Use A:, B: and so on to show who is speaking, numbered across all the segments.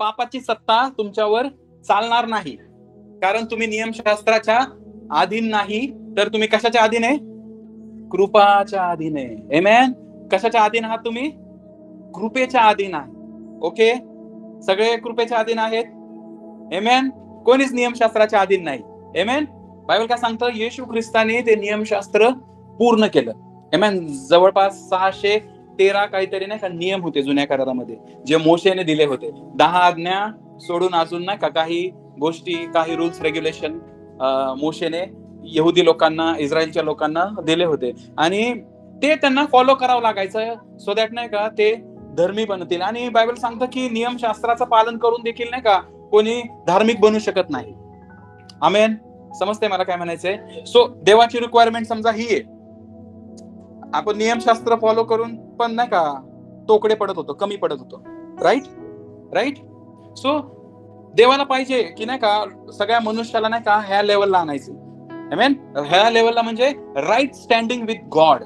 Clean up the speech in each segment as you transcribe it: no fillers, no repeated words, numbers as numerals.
A: पापाची सत्ता तुमच्यावर चालणार नाही, कारण तुम्ही नियमशास्त्राच्या अधीन नाही, तर तुम्ही कशाच्या अधीन आहे? कृपाच्या अधीन आहे. आमेन. कशाच्या अधीन आहात तुम्ही? कृपेच्या अधीन आहे. ओके, सगळे कृपेच्या अधीन आहेत. आमेन. कोणीच नियमशास्त्राच्या अधीन नाही. आमेन. बायबल काय सांगतं? येशू ख्रिस्ताने ते नियमशास्त्र पूर्ण केलं. आमेन. जवळपास 613 काहीतरी नाही का नियम होते जुन्या करारामध्ये, जे मोशेने दिले होते. 10 आज्ञा सोडून अजून नाही का काही गोष्टी, काही रूल्स रेग्युलेशन मोशेने यहुदी लोकांना, इस्रायलच्या लोकांना दिले होते, आणि ते त्यांना फॉलो करावं लागायचं, सो दॅट नाही का ते धर्मी बनतील. आणि बायबल सांगतं की नियमशास्त्राचं पालन करून देखील नाही का कोणी धार्मिक बनू शकत नाही. आमेन. समजते मला काय म्हणायचंय? सो देवाची रिक्वायरमेंट समजा ही आहे. आपण नियमशास्त्र फॉलो करून पण नाही का तोकडे पडत होतो, कमी पडत होतो. राईट. सो देवाला पाहिजे की नाही का सगळ्या मनुष्याला नाही का ह्या लेवलला आणायचं. आमेन. ह्या लेवलला म्हणजे राईट स्टँडिंग विथ गॉड.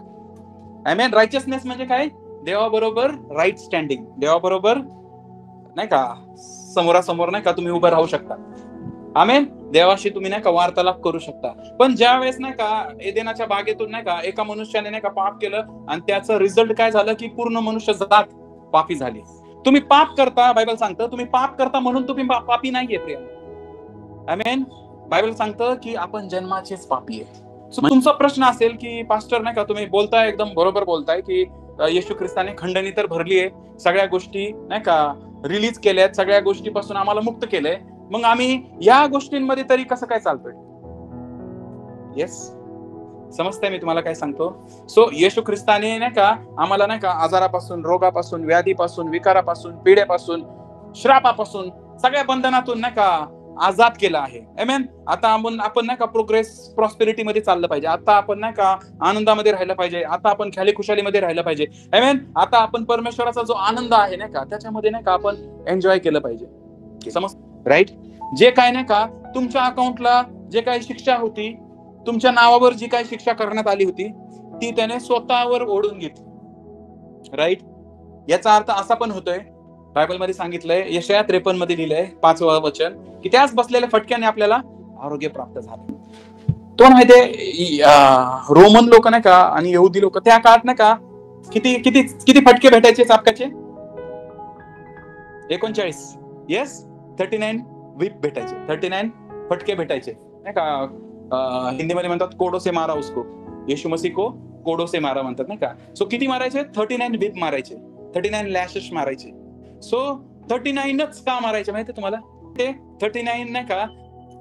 A: आमेन. रायचियसनेस म्हणजे काय? देवाबरोबर राईट स्टँडिंग, देवाबरोबर नाही का समोरासमोर नाही का तुम्ही उभं राहू शकता. आमेन. देवाशी तुम्ही नाही का वार्तालाप करू शकता. पण ज्या वेळेस नाही का एदेनाच्या बागेतून नाही का एका मनुष्याने नाही का पाप केलं, आणि त्याचं रिझल्ट काय झालं की पूर्ण मनुष्य जात पापी झाली. तुम्ही पाप करता, बायबल सांगतं तुम्ही पाप करता म्हणून तुम्ही पापी नाहीये प्रिय. आमेन. बायबल सांगतं की आपण जन्माचेच पापी आहे. तुमचा प्रश्न असेल की पास्टर नाही का तुम्ही बोलताय, एकदम बरोबर बोलताय की येशू ख्रिस्ताने खंडणी तर भरली आहे, सगळ्या गोष्टी नाही का रिलीज केल्यात, सगळ्या गोष्टीपासून आम्हाला मुक्त केलंय, मग आम्ही या गोष्टींमध्ये तरी कसं काय चालतोय? येस, समजतंय मी तुम्हाला काय सांगतो? सो येशू ख्रिस्ताने नाही का आम्हाला नाही का आजारापासून, रोगापासून, व्याधीपासून, विकारापासून, पिढ्यापासून, श्रापापासून, सगळ्या बंधनातून नाही का आजाद केला आहे. आमेन. आता आपण नाही का प्रोग्रेस, प्रॉस्पेरिटी मध्ये चाललं पाहिजे. आता आपण नाही का आनंदामध्ये राहिलं पाहिजे. आता आपण ख्याली खुशालीमध्ये राहिलं पाहिजे. आमेन. आता आपण परमेश्वराचा जो आनंद आहे नाही का त्याच्यामध्ये नाही का आपण एन्जॉय केलं पाहिजे. समज? राईट. जे काय नाही का तुमच्या अकाउंटला जे काही शिक्षा होती, तुमच्या नावावर जी काही शिक्षा करण्यात आली होती, ती त्याने स्वतःवर ओढून घेतली. राईट. याचा अर्थ असा पण होतोय, बायबलमध्ये सांगितलंय, यशाया 53 मध्ये लिहिलंय 5वं वचन, की त्याच बसलेल्या फटक्याने आपल्याला आरोग्य प्राप्त झालं. तो माहितीये रोमन लोक नाही का आणि यहुदी लोक त्या काळात नाही का किती किती किती फटके भेटायचे चाबकाचे? 39. येस, 39 व्हिप भेटायचे, 39 फटके भेटायचे नाही का. हिंदीमध्ये म्हणतात कोडो से मारा उसको, येशू मसीह को कोडो से मारा म्हणतात नाही का. सो किती मारायचे? 39 व्हिप मारायचे, 39 लॅशेस मारायचे. सो 39च का मारायचे माहितीये तुम्हाला? ते 39 नाही का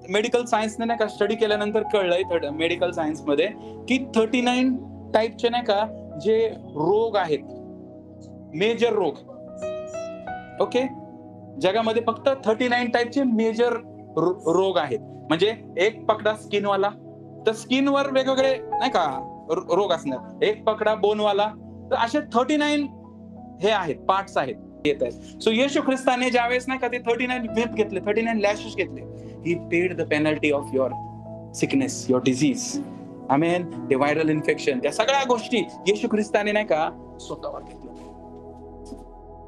A: मेडिकल सायन्सने नाही का स्टडी केल्यानंतर कळलंय मेडिकल सायन्स मध्ये की 39 टाईपचे नाही का जे रोग आहेत, मेजर रोग, ओके, जगामध्ये फक्त 39 टाईपचे मेजर रोग आहेत. म्हणजे एक पकडा स्किनवाला, तर स्किनवर वेगवेगळे नाही का रोग असणार. एक पकडा बोनवाला, तर असे 39 हे आहेत, पार्ट्स आहेत, येत आहेत. सो येशू ख्रिस्ताने ज्यावेळेस नाही का ते 39 व्हिप घेतले, 39 लॅशेस घेतले, he paid the penalty of your sickness, your disease. Amen. ते व्हायरल इन्फेक्शन, त्या सगळ्या गोष्टी येशू ख्रिस्ताने नाही का स्वतःवर घेतल्या.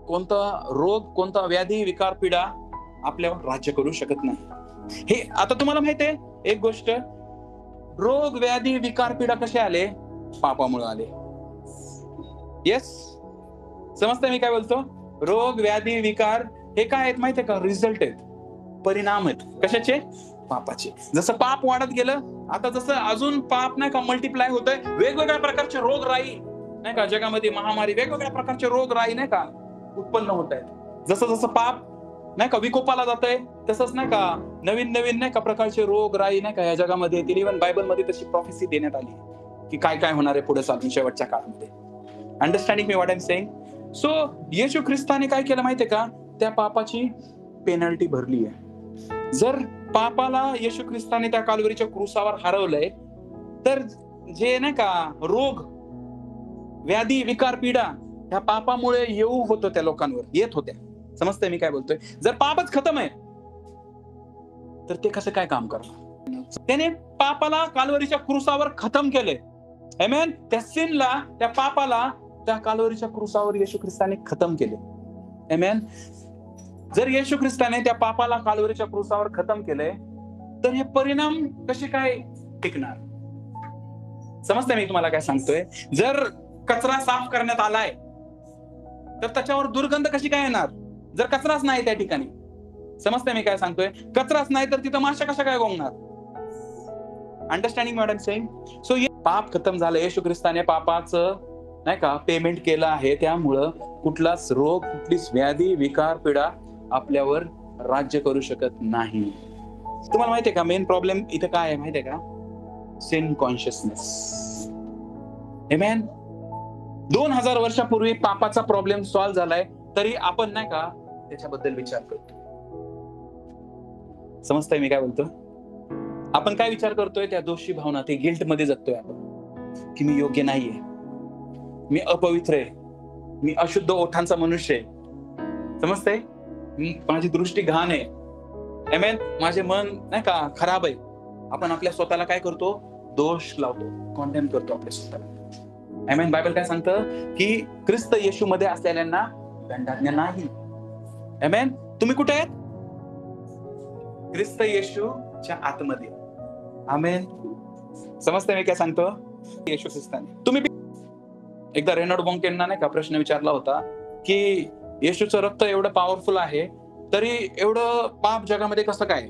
A: कोणता रोग, कोणता व्याधी, विकार, पीडा आपल्यावर राज्य करू शकत नाही. हे आता तुम्हाला माहिती आहे एक गोष्ट, रोग, व्याधी, विकार, पीडा कसे आले? पापामुळे आले. येस, समजतंय मी काय बोलतो? रोग, व्याधी, विकार हे काय आहेत माहितीये का? रिझल्ट आहेत, परिणाम आहेत. कशाचे? पापाचे. जसं पाप वाढत गेलं, आता जसं अजून पाप नाही का मल्टिप्लाय होतंय, वेगवेगळ्या प्रकारचे रोग राई नाही का जगामध्ये, महामारी, वेगवेगळ्या प्रकारचे रोग राई नाही का उत्पन्न होत आहेत. जसं जसं पाप नाही का विकोपाला जातंय, तसंच नाही का नवीन नवीन नाही का प्रकारचे रोग राई नाही का या जगामध्ये येतील. इव्हन बायबलमध्ये तशी प्रॉफेसी देण्यात आली की काय काय होणार आहे पुढे चालून शेवटच्या काळामध्ये. अंडरस्टँडिंग मी what I am saying? So Yeshu ख्रिस्ताने काय केलं माहितीये का? त्या पापाची पेनल्टी भरली आहे. जर पापाला येशू ख्रिस्ताने त्या काल्वरीच्या क्रूसावर हरवलंय, तर जे नाही का रोग, व्याधी, विकार, पीडा ह्या पापामुळे येऊ होतो त्या लोकांवर, येत होत्या. समजतंय मी काय बोलतोय? जर पापच खतम आहे तर ते कसं काय काम करणार? त्याने पापाला काल्वरीच्या क्रूसावर खतम केले. आमेन. त्या सिनला, त्या पापाला त्या काल्वरीच्या क्रूसावर येशू ख्रिस्ताने खतम केले. आमेन. जर येशू ख्रिस्ताने त्या पापाला काल्वरीच्या क्रूसावर खतम केलंय, तर हे परिणाम कसे काय टिकणार? समजतंय मी तुम्हाला काय सांगतोय? जर कचरा साफ करण्यात आलाय, तर त्याच्यावर दुर्गंध कशी काय येणार, जर कचराच नाही त्या ठिकाणी? समजतंय मी काय सांगतोय? कचराच नाही तर तिथं माशा कशा काय गोंगणार? Understanding what I am saying? So पाप खतम झालं, येशू ख्रिस्ताने पापाचं नाही का पेमेंट केलं आहे. त्यामुळं कुठलाच रोग, कुठलीच व्याधी, विकार, पीडा आपल्यावर राज्य करू शकत नाही. तुम्हाला माहितीये का मेन प्रॉब्लेम इथे काय आहे माहितीये का? Cin consciousness. आमेन. 2000 वर्षापूर्वी पापाचा प्रॉब्लेम सॉल्व्ह झालाय, तरी आपण नाही का त्याच्याबद्दल विचार करतो. समजतंय मी काय बोलतो? आपण काय विचार करतोय? त्या दोषी भावना, ते गिल्ट मध्ये जगतोय आपण, की मी योग्य नाहीये, मी अपवित्र आहे, मी अशुद्ध ओठांचा मनुष्य आहे. समजतंय? माझी दृष्टी घाण आहे. आमेन. माझे मन नाही का खराब आहे. आपण आपल्या स्वतःला काय करतो? दोष लावतो, कॉन्डेम करतो आपल्या स्वतःला. आमेन. बायबल काय सांगतं? की ख्रिस्त येशू मध्ये असलेल्यांना दंडाज्ञा नाही. आमेन. तुम्ही कुठे आहेत? ख्रिस्त येशूच्या आतमध्ये. आमेन. समजतंय मी काय सांगतो? येशू ख्रिस्ताने. तुम्ही एकदा रेनॉल्ड बॉन्केंना नाही का प्रश्न विचारला होता, की येशूचं रक्त एवढं पॉवरफुल आहे, तरी एवढं पाप जगामध्ये कसं काय?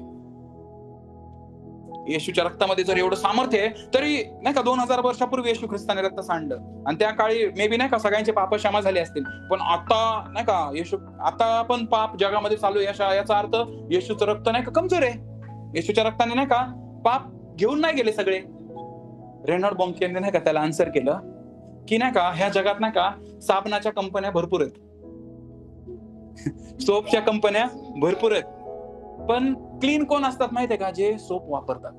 A: येशूच्या रक्तामध्ये जर एवढं सामर्थ्य आहे, तरी नाही का 2000 वर्षापूर्वी येशू ख्रिस्ताने रक्त सांडलं, आणि त्या काळी मे बी नाही का सगळ्यांचे पाप क्षमा झाले असतील. पण आता नाही का आता पण पाप जगामध्ये चालू आहे, याचा अर्थ येशूचं रक्त नाही का कमजोर आहे. येशूच्या रक्ताने नाही का पाप घेऊन नाही गेले सगळे. रेनॉल्ड बॉन्केने नाही का त्याला आन्सर केलं, की नाही का ह्या जगात नाही का साबणाच्या कंपन्या भरपूर आहेत, सोपच्या कंपन्या भरपूर आहेत, पण क्लीन कोण असतात माहितीये का? जे सोप वापरतात.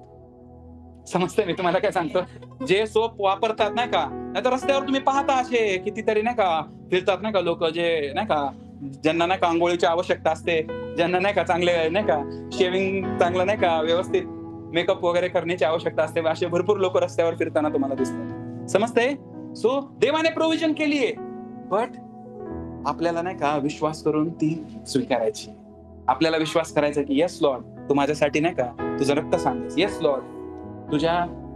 A: समजतंय मी तुम्हाला काय सांगतो? जे सोप वापरतात नाही का. नाही तर रस्त्यावर तुम्ही पाहता असे कितीतरी नाही का फिरतात नाही का लोक, जे नाही का ज्यांना नाही का आंघोळीची आवश्यकता असते, ज्यांना नाही का चांगले नाही का शेविंग चांगलं नाही का व्यवस्थित मेकअप वगैरे करण्याची आवश्यकता असते, असे भरपूर लोक रस्त्यावर फिरताना तुम्हाला दिसतात. समजतंय? सो देवाने प्रोव्हिजन केलीये, बट आपल्याला नाही का विश्वास करून ती स्वीकारायची. आपल्याला विश्वास करायचा की येस लॉर्ड, तू माझ्यासाठी नाही का तुझं रक्त सांगतेस. येस लॉर्ड, तुझ्या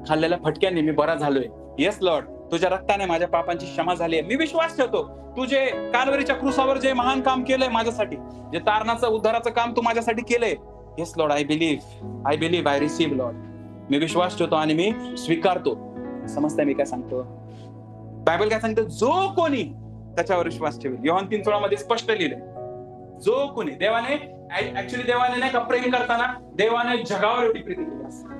A: खाल्लेल्या फटक्याने मी बरा झालोय. येस लॉर्ड, तुझ्या रक्ताने माझ्या पापांची क्षमा झाली आहे. मी विश्वास ठेवतो, तू जे काल्वरीच्या क्रूसावर जे महान काम केलंय माझ्यासाठी, जे तारणाचं उद्धाराचं काम तू माझ्यासाठी केलंय. Yes lord, I believe, I receive lord. मी विश्वास ठेवतो आणि मी स्वीकारतो. समजतंय मी काय सांगतो? बायबल काय सांगतो? जो कोणी त्याच्यावर विश्वास ठेवेल, योहान 3:16 मध्ये स्पष्ट लिहिलंय, जो कोणी देवाने देवाने नाही का प्रेम करताना देवाने जगावर एवढी प्रीती केली असते.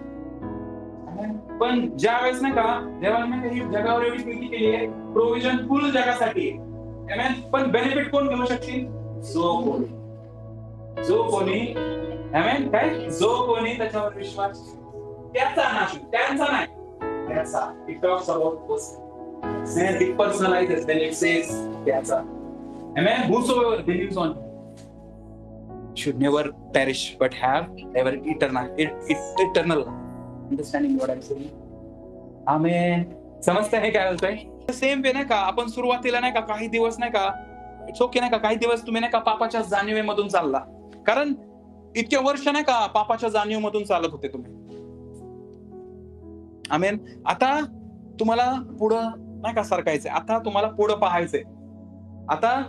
A: पण ज्या वेळेस नाही का देवाने ही जगावर एवढी प्रीती केली आहे, प्रोव्हिजन फुल जगासाठी आहे. पण बेनिफिट कोण घेऊ शकतील? जो कोणी आमेन. काय? जो कोणी त्याच्यावर विश्वास, त्याचा नाश, त्यांचा नाही, त्याचा. It talks about it personalizes, then it says त्याचा. Amen. Whosoever believes on should never perish but have ever eternal. Understanding what I'm saying? Amen. समजतंय हे काय बोलतोय? सेम वे नाही का आपण सुरुवातीला नाही का काही दिवस नाही का इट्स ओके नाही का, काही दिवस तुम्ही नाही का पापाच्या जाणीवेमधून चालला, कारण इतके वर्ष नाही का पापाच्या जाणीवेमधून चालत होते तुम्ही. आमेन. आता तुम्हाला पुढं नाही का सरकायचंय, आता तुम्हाला पुढं पाहायचंय. आता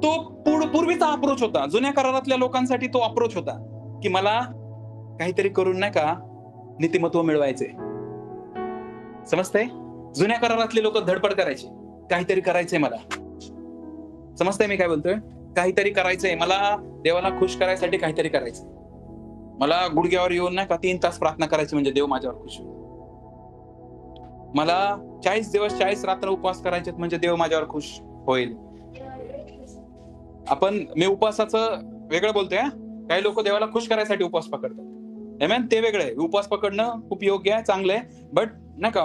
A: तो पूर्वीचा अप्रोच होता, जुन्या करारातल्या लोकांसाठी तो अप्रोच होता, की मला काहीतरी करून नाही का नीतिमत्व मिळवायचंय. समजतंय? जुन्या करारातले लोक धडपड करायचे, काहीतरी करायचंय मला. समजतंय मी काय बोलतोय? काहीतरी करायचंय मला, देवाला खुश करायसाठी काहीतरी करायचंय मला. गुडघ्यावर येऊन नाही का 3 तास प्रार्थना करायची म्हणजे देव माझ्यावर खुश होईल. मला 40 दिवस 40 रात्र उपवास करायचे म्हणजे देव माझ्यावर खुश होईल. मी उपवासाचं वेगळं बोलतोय. काही लोक देवाला खुश करायसाठी उपवास पकडतात. आमेन. ते वेगळं आहे. उपवास पकडणं खूप योग्य आहे, चांगलं आहे, बट नाही का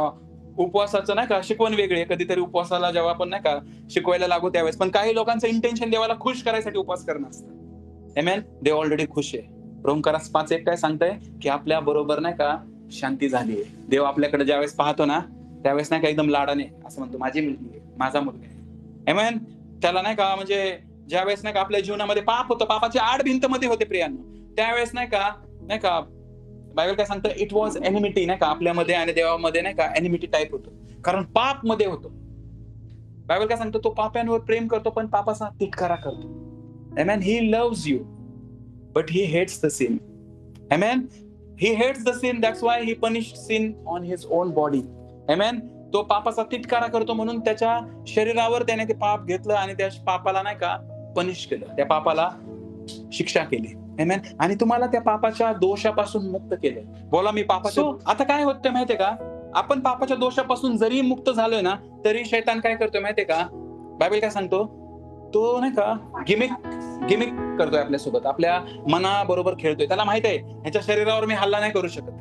A: उपवासाचं नाही का शिकवण वेगळी आहे. कधीतरी उपवासाला जेव्हा आपण नाही का शिकवायला लागू त्यावेळेस, पण काही लोकांचं इंटेन्शन देवाला खुश करायसाठी उपवास करणं असतं. आमेन. देव ऑलरेडी खुश आहे. रोमकारास 5:1 काय सांगताय? की आपल्या बरोबर नाही का शांती झाली आहे. देव आपल्याकडे ज्यावेळेस पाहतो ना, त्यावेळेस नाही का एकदम लाडाने असं म्हणतो, माझी मुलगी आहे, माझा मुलगा आहे. आमेन. त्याला नाही का म्हणजे ज्यावेळेस नाही का आपल्या जीवनामध्ये पाप होतं, पापाची आड भिंत मध्ये होते प्रियांनो, त्यावेळेस नाही का बायबल काय सांगतं, इट वॉज एनिमिटी, नाही का आपल्यामध्ये आणि देवामध्ये नाही का एनिमिटी टाईप होतं, कारण पाप मध्ये होतो. बायबल काय सांगतो, तो पाप्यांवर प्रेम करतो पण पापाचा तिटकारा करतो. Amen. He loves you, but he hates the sin. Amen. He hates the sin. That's why he punished sin on his own body. Amen. तो पापाचा तिटकारा करतो म्हणून त्याच्या शरीरावर त्याने ते पाप घेतलं आणि त्या पापाला नाही का पनिश केलं, त्या पापाला शिक्षा केली. Amen. आणि तुम्हाला त्या पापाच्या दोषापासून मुक्त केले. बोला मी पापाच्या. आता काय होतं माहितीये का, आपण पापाच्या दोषापासून जरी मुक्त झालोय ना, तरी शैतान काय करतोय माहितीये का, बायबल काय सांगतो, तो नाही का गिमिक करतोय आपल्यासोबत, आपल्या मनाबरोबर खेळतोय. त्याला माहित आहे ह्याच्या शरीरावर मी हल्ला नाही करू शकत,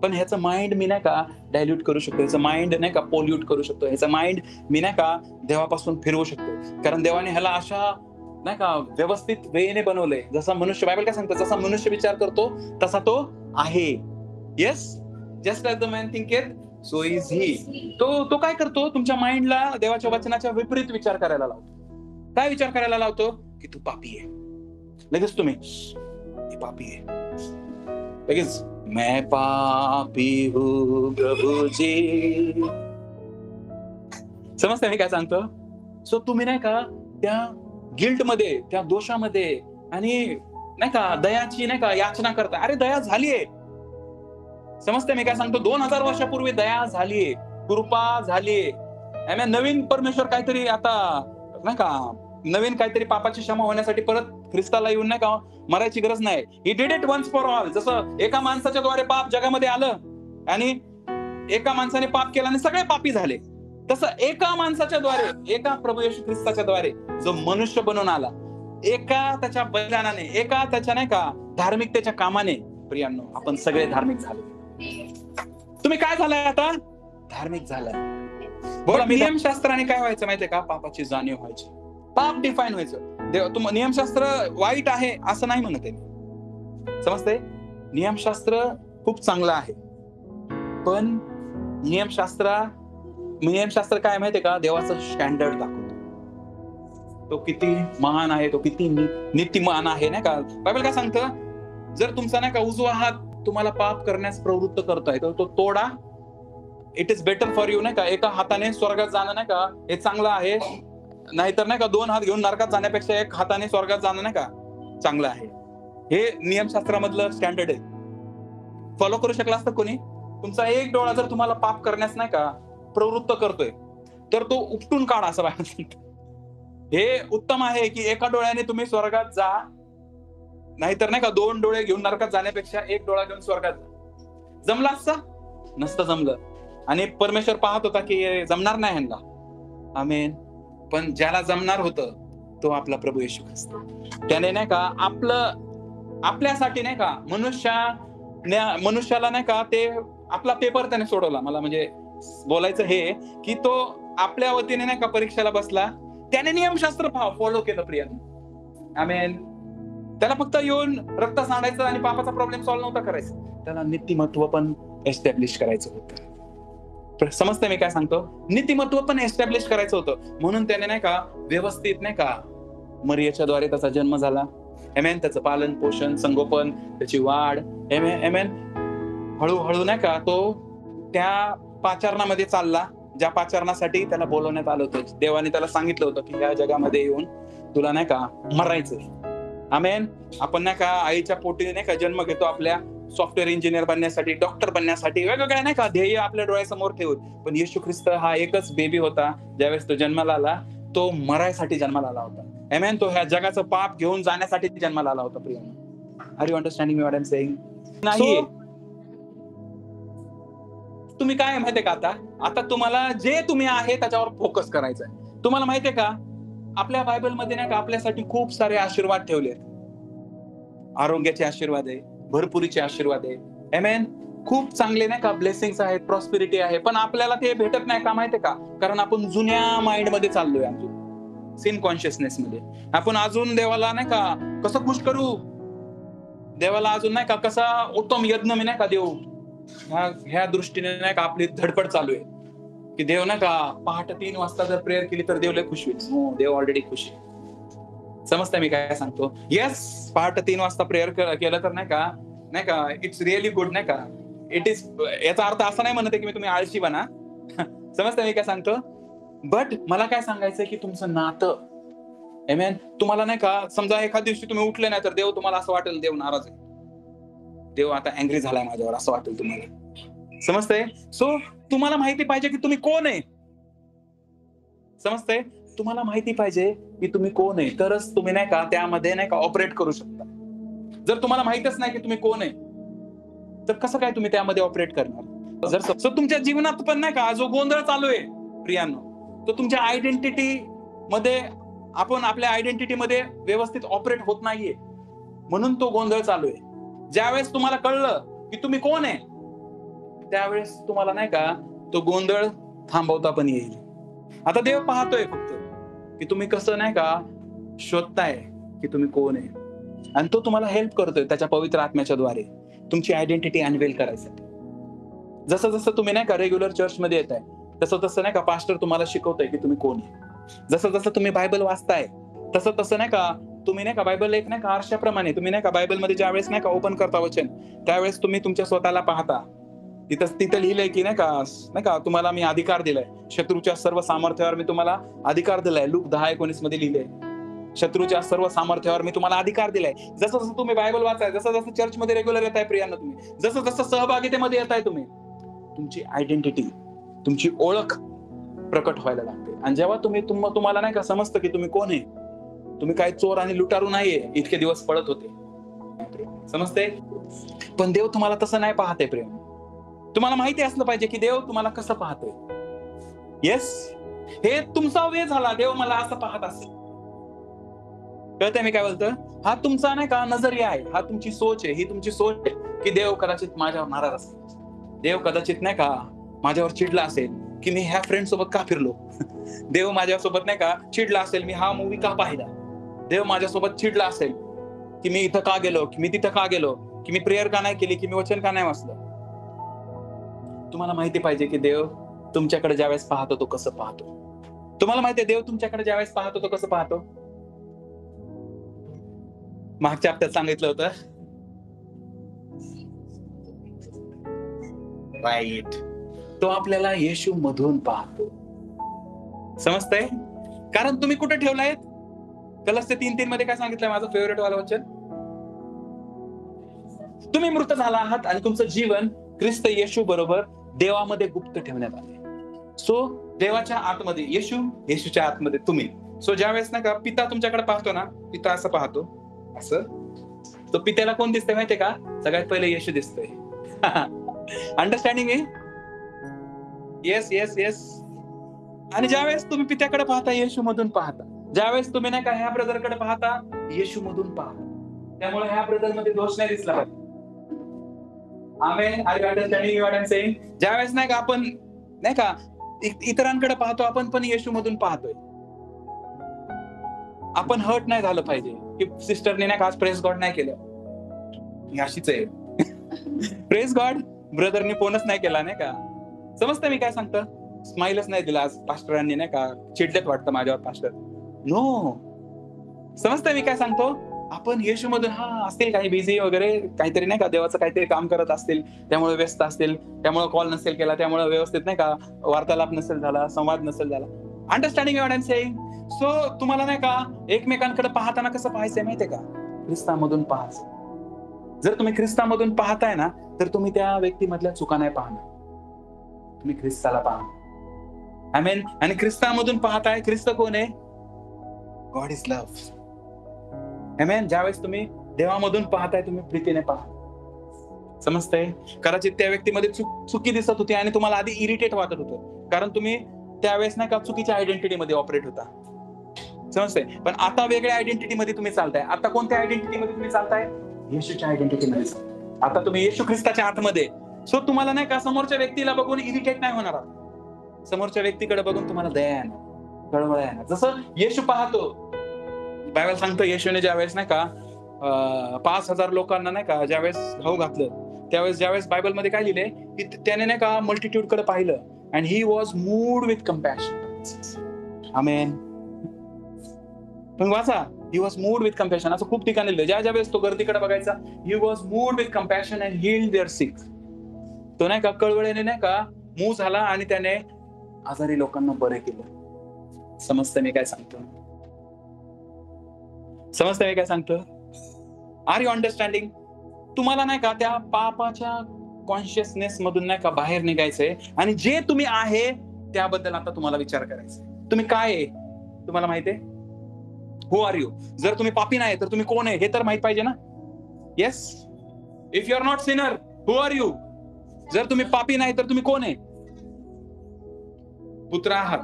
A: पण ह्याचं माइंड मी नाही का डायल्यूट करू शकतो, ह्याचं माइंड नाही का पोल्यूट करू शकतो, ह्याचं माइंड मी नाही का देवापासून फिरवू शकतो. कारण देवाने ह्याला अशा नाही का व्यवस्थित वेळेने बनवलंय, जसा मनुष्य, बायबल काय सांगतो, जसा मनुष्य विचार करतो तसा तो आहे. Yes, just as the man thinketh so is he. तो काय करतो, तुमच्या माइंडला देवाच्या वचनाच्या विपरीत विचार करायला लावतो. काय विचार करायला लावतो, की तू पापी आहे. लगेच तुम्ही पापी आहे, लगेच मैं पापी हूँ प्रभु जी. समजते मी काय सांगतो. सो तुम्ही नाही का त्या गिल्ट मध्ये, त्या दोषामध्ये आणि नाही का दयाची नाही का याचना करता. अरे दया झालीये, समजते मी काय सांगतो. 2000 वर्षापूर्वी दया झालीये, कृपा झालीये. नवीन परमेश्वर काहीतरी आता नाही का नवीन काहीतरी पापाची क्षमा होण्यासाठी परत ख्रिस्ताला येऊन नाही का मरायची गरज नाही. He did it once for all. जसं एका माणसाच्या द्वारे पाप जगामध्ये आलं आणि एका माणसाने पाप केला आणि सगळे पापी झाले, तसं एका माणसाच्या द्वारे, एका प्रभू येशू ख्रिस्ताच्या द्वारे जो मनुष्य बनून आला, एका त्याच्या बलिदानाने, एका त्याच्या नाही का धार्मिकतेच्या कामाने, प्रियांनो आपण सगळे धार्मिक झालो. तुम्ही काय झालाय आता, धार्मिक झालाय. बोला, नियमशास्त्राने काय व्हायचं माहितीये का, पापाची जाणीव व्हायची, पाप डिफाईन व्हायचं. नियमशास्त्र वाईट आहे असं नाही म्हणत आहे, समजते. नियमशास्त्र खूप चांगलं आहे, पण नियमशास्त्र काय माहितीये का, देवाचं स्टँडर्ड दाखवतो. तो किती महान आहे, तो किती नीतिमान आहे नाही का. बायबल काय सांगतं, जर तुमचा नाही का उजवा हात तुम्हाला पाप करण्यास प्रवृत्त करतोय तर तो तोडा. It is better for you नाही का, एका हाताने स्वर्गात जाणं नाही का हे चांगलं आहे, नाहीतर नाही का 2 हात घेऊन नरकात जाण्यापेक्षा 1 हाताने स्वर्गात जाणं नाही का चांगलं आहे. हे नियमशास्त्रामधलं स्टँडर्ड आहे. फॉलो करू शकला असतं कोणी. तुमचा एक डोळा जर तुम्हाला पाप करण्यास नाही का प्रवृत्त करतोय तर तो उपटून काढा, असं सांगतो. हे उत्तम आहे की एका डोळ्याने तुम्ही स्वर्गात जा, नाहीतर नाही का 2 डोळे घेऊन नरकात जाण्यापेक्षा 1 डोळा घेऊन स्वर्गात जा. जमला असता, नसतं जमलं. आणि परमेश्वर पाहत होता की जमणार नाही ह्यांना. आमेन. पण ज्याला जमणार होतं तो आपला प्रभू येशू ख्रिस्त. त्याने नाही का आपल्यासाठी नाही का मनुष्याला नाही का ते आपला पेपर त्याने सोडवला. मला म्हणजे बोलायचं हे की तो आपल्या वतीने नाही का परीक्षेला बसला, त्याने नियमशास्त्र फॉलो केलं प्रियांनो. आमेन. त्याला फक्त येऊन रक्त सांडायचं आणि पापाचा प्रॉब्लेम सॉल्व्ह नव्हता करायचा, त्याला नीतिमत्व पण एस्टॅब्लिश करायचं होतं. समजते मी काय सांगतो, नीतिमत्व पण एस्टॅब्लिश करायचं होतं. म्हणून त्याने नाही का व्यवस्थित नाही का मरियाच्या द्वारे त्याचा जन्म झाला. एमेन. त्याचं पालन पोषण, संगोपन, त्याची वाढ, एमेन. हळूहळू नाही का तो त्या पाचारणामध्ये चालला, ज्या पाचारणासाठी त्याला बोलवण्यात आलं होतं. देवाने त्याला सांगितलं होतं की या जगामध्ये येऊन तुला नाही का मरायचंय. आमेन. आपण नाही का आईच्या पोटी नाही का जन्म घेतो आपल्या सॉफ्टवेअर इंजिनियर बनण्यासाठी, डॉक्टर बनण्यासाठी, वेगवेगळ्या नाही का ध्येय आपल्या डोळ्यासमोर ठेवून. पण येशू ख्रिस्त हा एकच बेबी होता, ज्यावेळेस तो जन्माला आला, तो मरायसाठी जन्माला आला होता. आमेन. तो ह्या जगाचं पाप घेऊन जाण्यासाठी जन्माला आला होता. प्रियांनो, आर यू अंडरस्टँडिंग मी व्हॉट आय एम सेइंग? नाही. तुम्ही काय माहितीये का, आता तुम्हाला जे तुम्ही आहे त्याच्यावर फोकस करायचा आहे. तुम्हाला माहितीये का, आपल्या बायबलमध्ये नाही का आपल्यासाठी खूप सारे आशीर्वाद ठेवलेत. आरोग्याचे आशीर्वाद आहे, भरपुरीचे आशीर्वाद आहे. आमेन. खूप चांगले नाही का ब्लेसिंग्स आहेत, प्रॉस्पेरिटी आहे. पण आपल्याला ते भेटत नाही का माहितीये का, कारण आपण जुन्या माइंड मध्ये चाललोय, अजून सिन कॉन्शियसनेस मध्ये. आपण अजून देवाला नाही का कसं खुश करू, देवाला अजून नाही का कसा उत्तम यज्ञ मी नाही का देऊ, ह्या दृष्टीने नाही का आपली धडपड चालू आहे. की देव नाही का पहाटे 3 वाजता जर प्रेयर केली तर देव लय खुश होईल. देव ऑलरेडी खुश आहे. समजतंय मी काय सांगतो? येस, पहाटे 3 वाजता प्रेयर केलं तर नाही का इट्स रिअली गुड, नाही का? इट इज, याचा अर्थ असा नाही म्हणत आहे की मी तुम्ही आळशी बना. समजतंय मी काय सांगतो? बट मला काय सांगायचंय की तुमचं नातं, आमेन, तुम्हाला नाही का, समजा एखाद दिवशी तुम्ही उठले नाही तर देव, तुम्हाला असं वाटेल देव नाराज आहे, देव आता अँग्री झालाय माझ्यावर, असं वाटेल तुम्हाला. समजतंय? सो तुम्हाला माहिती पाहिजे की तुम्ही कोण आहे. समजतंय? तुम्हाला माहिती पाहिजे की तुम्ही कोण आहे, तरच तुम्ही नाही का त्यामध्ये नाही का ऑपरेट करू शकता. जर तुम्हाला माहितच नाही की तुम्ही कोण आहे, तर कसं काय तुम्ही त्यामध्ये ऑपरेट करणार? जर तुमच्या जीवनात पण नाही का जो गोंधळ चालू आहे प्रियांनो, तो तुमच्या आयडेंटिटी मध्ये, आपण आपल्या आयडेंटिटी मध्ये व्यवस्थित ऑपरेट होत नाहीये, म्हणून तो गोंधळ चालू आहे. ज्यावेळेस तुम्हाला कळलं की तुम्ही कोण आहे, त्यावेळेस तुम्हाला नाही का तो गोंधळ थांबवता पण येईल. आता देव पाहतोय फक्त की तुम्ही कसं नाही का शोधताय की तुम्ही कोण आहे, आणि तो तुम्हाला हेल्प करतोय त्याच्या पवित्र आत्म्याच्या द्वारे तुमची आयडेंटिटी अनवेल करायसाठी. जसं जसं तुम्ही नाही का रेग्युलर चर्चमध्ये येताय, तसं तसं नाही का पास्टर तुम्हाला शिकवतोय की तुम्ही कोण आहे. जसं जसं तुम्ही बायबल वाचताय, तसं तसं नाही का तुम्ही नाही का बायबल एक नाही का आरशाप्रमाणे, तुम्ही नाही का बायबलमध्ये ज्यावेळेस नाही का ओपन करता वचन, त्यावेळेस तुम्ही तुमच्या स्वतःला पाहता. तिथं लिहिलंय की नाही का तुम्हाला मी अधिकार दिलाय, शत्रूच्या सर्व सामर्थ्यावर मी तुम्हाला अधिकार दिलाय. लूक 10:19 मध्ये लिहिलंय, शत्रूच्या सर्व सामर्थ्यावर मी तुम्हाला अधिकार दिलाय. जसं जसं तुम्ही बायबल वाचाय, जसं जसं चर्चमध्ये रेग्युलर येताय प्रियांना, तुम्ही जसं जसं सहभागितेमध्ये येताय, तुम्ही तुमची आयडेंटिटी, तुमची ओळख प्रकट व्हायला लागते. आणि जेव्हा तुम्हाला नाही का समजतं की तुम्ही कोण आहे, तुम्ही काय चोर आणि लुटारू नाहीये, इतके दिवस पळत होते. समजते? पण देव तुम्हाला तसं नाही पाहते प्रेम. तुम्हाला माहिती असलं पाहिजे की देव तुम्हाला कसं पाहतोय. येस, हे तुमचा वे झाला, देव मला असं पाहत असेल. कळतंय मी काय बोलतो? हा तुमचा नाही का नजरिया आहे, हा तुमची सोच आहे, ही तुमची सोच आहे की देव कदाचित माझ्यावर नाराज असेल, देव कदाचित नाही का माझ्यावर चिडला असेल की मी ह्या फ्रेंड सोबत का फिरलो, देव माझ्यासोबत नाही का चिडला असेल मी हा मूवी का पाहिला, देव माझ्यासोबत चिडला असेल की मी इथं का गेलो, की मी तिथं का गेलो, की मी प्रेयर का नाही केली, की मी वचन का नाही वाचलं. तुम्हाला माहिती पाहिजे की देव तुमच्याकडे ज्यावेळेस पाहतो तो कसं पाहतो. तुम्हाला माहिती आहे देव तुमच्याकडे ज्यावेळेस पाहतो तो कसं पाहतो. मागच्या हप्त्यात सांगितलं होतं, राईट, तो आपल्याला येशू मधून पाहतो. समजतंय? कारण तुम्ही कुठे ठेवलाय? कलस्ते 3:3 मध्ये काय सांगितलंय, माझं फेवरेट वाला वचन, तुम्ही मृत झाला आहात आणि तुमचं जीवन ख्रिस्त येशू बरोबर देवामध्ये गुप्त ठेवण्यात आले. सो देवाच्या आतमध्ये येशू, येशूच्या आतमध्ये तुम्ही. सो ज्यावेळेस ना का पिता तुमच्याकडे पाहतो ना, पिता असं पाहतो, असं, तो पित्याला कोण दिसतंय माहितीये का? सगळ्यात पहिले येशू दिसतोय. अंडरस्टँडिंग आहे? Yes yes yes. आणि ज्यावेळेस तुम्ही पित्याकडे पाहता, येशू मधून पाहता. ज्यावेळेस तुम्ही नाही का ह्या ब्रदरकडे पाहता, येशू मधून पाहता. त्यामुळे ह्या ब्रदर मध्ये दोष नाही दिसला पाहिजे. Amen. Are you understanding what I am saying? ज्यावेळेस नाही का आपण नाही का इतरांकडे पाहतो, आपण पण येशू मधून पाहतोय. आपण हर्ट नाही झालं पाहिजे की सिस्टरने नाही का आज प्रेस गॉड नाही केलं, ही अशीच आहे. प्रेस गॉड, ब्रदरने फोनच नाही केला नाही का. समजतं मी काय सांगतो? स्माइलच नाही दिला आज पास्टरांनी नाही का, चिडलेत वाटतं माझ्यावर पास्टर. नो, समजतं मी काय सांगतो? आपण येशू मधून असतील काही बिझी वगैरे काहीतरी नाही का, देवाचं काहीतरी काम करत असतील, त्यामुळे व्यस्त असतील, त्यामुळे कॉल नसेल केला, त्यामुळे व्यवस्थित नाही का वार्तालाप नसेल झाला, संवाद नसेल झाला. Understanding what I am saying? So तुम्हाला नाही का एकमेकांकडे पाहताना कसं पाहायचंय माहितीये का? ख्रिस्तामधून पाहायचं. जर तुम्ही ख्रिस्तामधून पाहताय ना, तर तुम्ही त्या व्यक्तीमधल्या चुका नाही पाहणार, तुम्ही ख्रिस्ताला पाहणार. आमेन. आणि ख्रिस्तामधून पाहताय, ख्रिस्त कोण आहे? God is love. आमेन. ज्यावेळेस तुम्ही देवामधून पाहताय, तुम्ही प्रीतीने पहा. समजतंय? कदाचित त्या व्यक्तीमध्ये चुकी दिसत होती आणि तुम्हाला आधी इरिटेट वाटत होतं, कारण तुम्ही त्यावेळेस नाही का चुकीच्या आयडेंटिटी मध्ये ऑपरेट होता. समजतंय? पण आता वेगळ्या आयडेंटिटी मध्ये तुम्ही चालताय. आता कोणत्या आयडेंटिटी मध्ये तुम्ही चालताय? येशूच्या आयडेंटिटी मध्ये. आता तुम्ही येशू ख्रिस्ताच्या आतमध्ये. सो तुम्हाला नाही का समोरच्या व्यक्तीला बघून इरिटेट नाही होणार. समोरच्या व्यक्तीकडे बघून तुम्हाला दया येणार, कळवळा येणार. जसं येशू पाहतो, बायबल सांगतो येशूने ज्यावेळेस नाही का 5,000 लोकांना नाही का ज्यावेळेस खाऊ घातलं, त्यावेळेस ज्यावेळेस बायबल मध्ये काय लिहिलंय की त्याने नाही का मल्टिट्यूड कडे पाहिलं and he was moved with compassion. Amen. तुम्ही वाचा, ही वॉज मूड विथ कम्पॅशन, असं खूप ठिकाणी लिहिलं. ज्या ज्या वेळेस तो गर्दीकडे बघायचा, he was moved with compassion and healed their sick. तो नाही का कळवळेने नाही का मूव झाला आणि त्याने आजारी लोकांना बरे केलं. समजतं मी काय सांगतो? समजतं मी काय सांगतो? Are you understanding? तुम्हाला नाही का त्या पापाच्या कॉन्शियसनेस मधून नाही का बाहेर निघायचंय आणि जे तुम्ही आहे त्याबद्दल आता तुम्हाला विचार करायचा. तुम्ही काय आहे तुम्हाला माहिती आहे? हु आर यू? जर तुम्ही पापी नाही तर तुम्ही कोण आहे हे तर माहित पाहिजे ना. Yes, if you are not sinner, who are you? जर तुम्ही पापी नाही तर तुम्ही कोण आहे? पुत्र आहात,